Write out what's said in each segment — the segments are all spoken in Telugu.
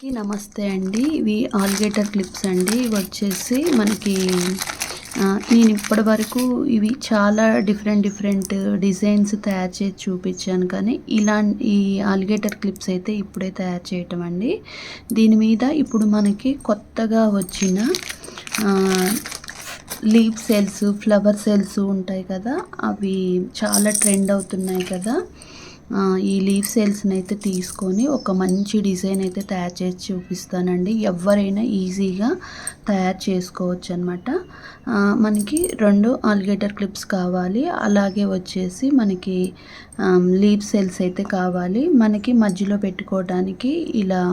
నమస్తే అండి. ఇవి ఆలిగేటర్ క్లిప్స్ అండి. ఇవి వచ్చేసి మనకి నేను ఇప్పటి వరకు ఇవి చాలా డిఫరెంట్ డిజైన్స్ తయారు చేసి చూపించాను. కానీ ఈ ఆలిగేటర్ క్లిప్స్ అయితే ఇప్పుడే తయారు చేయటం అండి. దీని మీద ఇప్పుడు మనకి కొత్తగా వచ్చిన లీఫ్ సెల్స్, ఫ్లవర్ సెల్స్ ఉంటాయి కదా, అవి చాలా ట్రెండ్ అవుతున్నాయి కదా. ఈ లీఫ్ సెల్స్ని అయితే తీసుకొని ఒక మంచి డిజైన్ అయితే తయారు చేసి చూపిస్తానండి. ఎవరైనా ఈజీగా తయారు చేసుకోవచ్చు అనమాట. మనకి 2 ఆలిగేటర్ క్లిప్స్ కావాలి. అలాగే వచ్చేసి మనకి లీఫ్ సెల్స్ అయితే కావాలి. మనకి మధ్యలో పెట్టుకోవడానికి ఇలా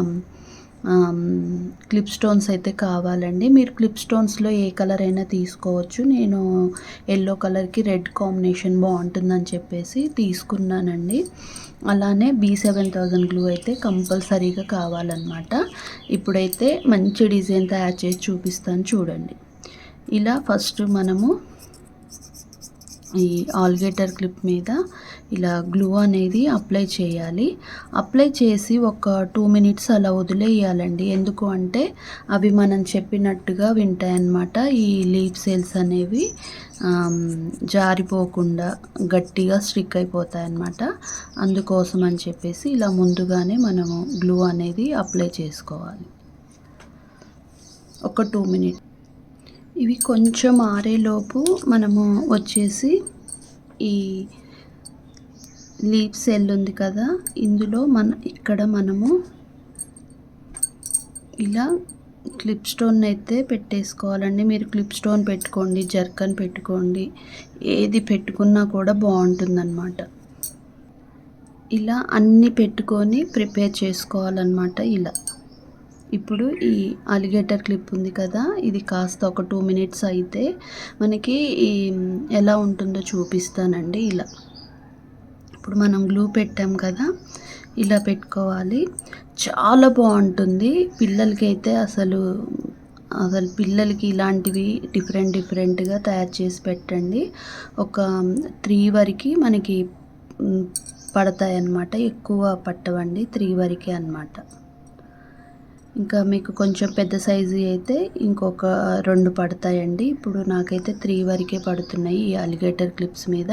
క్లిప్ స్టోన్స్ అయితే కావాలండి. మీరు క్లిప్ స్టోన్స్లో ఏ కలర్ అయినా తీసుకోవచ్చు. నేను ఎల్లో కలర్కి రెడ్ కాంబినేషన్ బాగుంటుందని చెప్పేసి తీసుకున్నానండి. అలానే B7000 గ్లూ అయితే కంపల్సరీగా కావాలన్నమాట. ఇప్పుడైతే మంచి డిజైన్ తయారు చేసి చూపిస్తాను చూడండి. ఇలా ఫస్ట్ మనము ఈ ఆలిగేటర్ క్లిప్ మీద ఇలా గ్లూ అనేది అప్లై చేయాలి. అప్లై చేసి ఒక 2 మినిట్స్ అలా వదిలేయాలండి. ఎందుకు అంటే అవి మనం చెప్పినట్టుగా వింటాయన్నమాట. ఈ లీఫ్ సెల్స్ అనేవి జారిపోకుండా గట్టిగా స్టిక్ అయిపోతాయన్నమాట. అందుకోసం అని చెప్పేసి ఇలా ముందుగానే మనము గ్లూ అనేది అప్లై చేసుకోవాలి. ఒక 2 మినిట్స్. ఇవి కొంచెం ఆరేలోపు మనము వచ్చేసి ఈ లీఫ్ సెల్ ఉంది కదా, ఇందులో ఇక్కడ మనము ఇలా క్లిప్ స్టోన్ అయితే పెట్టేసుకోవాలండి. మీరు క్లిప్ స్టోన్ పెట్టుకోండి, జర్కన్ పెట్టుకోండి, ఏది పెట్టుకున్నా కూడా బాగుంటుందన్నమాట. ఇలా అన్నీ పెట్టుకొని ప్రిపేర్ చేసుకోవాలన్నమాట. ఇలా ఇప్పుడు ఈ ఆలిగేటర్ క్లిప్ ఉంది కదా, ఇది కాస్త ఒక 2 మినిట్స్ అయితే మనకి ఎలా ఉంటుందో చూపిస్తానండి. ఇలా ఇప్పుడు మనం గ్లూ పెట్టాం కదా, ఇలా పెట్టుకోవాలి. చాలా బాగుంటుంది. పిల్లలకైతే అసలు పిల్లలకి ఇలాంటివి డిఫరెంట్గా తయారు చేసి పెట్టండి. ఒక 3 వరకు మనకి పడతాయి అన్నమాట. ఎక్కువ పట్టవండి, 3 వరకే అన్నమాట. ఇంకా మీకు కొంచెం పెద్ద సైజు అయితే ఇంకొక 2 పడతాయండి. ఇప్పుడు నాకైతే 3 వరకే పడుతున్నాయి. ఈ ఆలిగేటర్ క్లిప్స్ మీద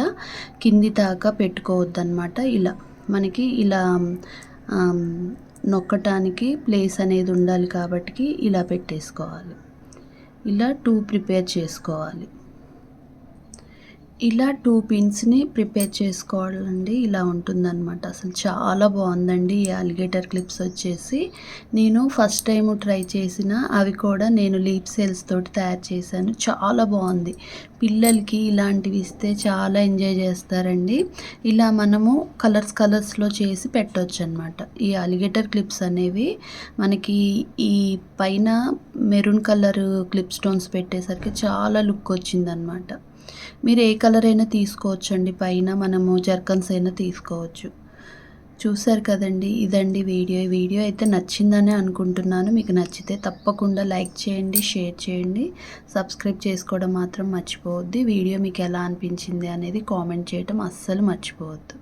కింది దాకా పెట్టుకోవద్దన్నమాట. ఇలా మనకి ఇలా నొక్కటానికి ప్లేస్ అనేది ఉండాలి కాబట్టి ఇలా పెట్టేసుకోవాలి. ఇలా 2 ప్రిపేర్ చేసుకోవాలి. ఇలా 2 పిన్స్ని ప్రిపేర్ చేసుకోవాలండి. ఇలా ఉంటుందన్నమాట. అసలు చాలా బాగుందండి ఈ ఆలిగేటర్ క్లిప్స్ వచ్చేసి. నేను ఫస్ట్ టైం ట్రై చేసిన అవి కూడా నేను లీఫ్ సెల్స్ తోటి తయారు చేశాను. చాలా బాగుంది. పిల్లలకి ఇలాంటివి ఇస్తే చాలా ఎంజాయ్ చేస్తారండి. ఇలా మనము కలర్స్లో చేసి పెట్టవచ్చు అనమాట. ఈ ఆలిగేటర్ క్లిప్స్ అనేవి మనకి ఈ పైన మెరూన్ కలర్ క్లిప్ స్టోన్స్ పెట్టేసరికి చాలా లుక్ వచ్చిందనమాట. మీరు ఏ కలర్ అయినా తీసుకోవచ్చండి. పైన మనము జర్కన్స్ అయినా తీసుకోవచ్చు. చూసారు కదండి, ఇదండి వీడియో. ఈ వీడియో అయితే నచ్చిందని అనుకుంటున్నాను. మీకు నచ్చితే తప్పకుండా లైక్ చేయండి, షేర్ చేయండి, సబ్స్క్రైబ్ చేసుకోవడం మాత్రం మర్చిపోవద్దు. వీడియో మీకు ఎలా అనిపించింది అనేది కామెంట్ చేయడం అస్సలు మర్చిపోవద్దు.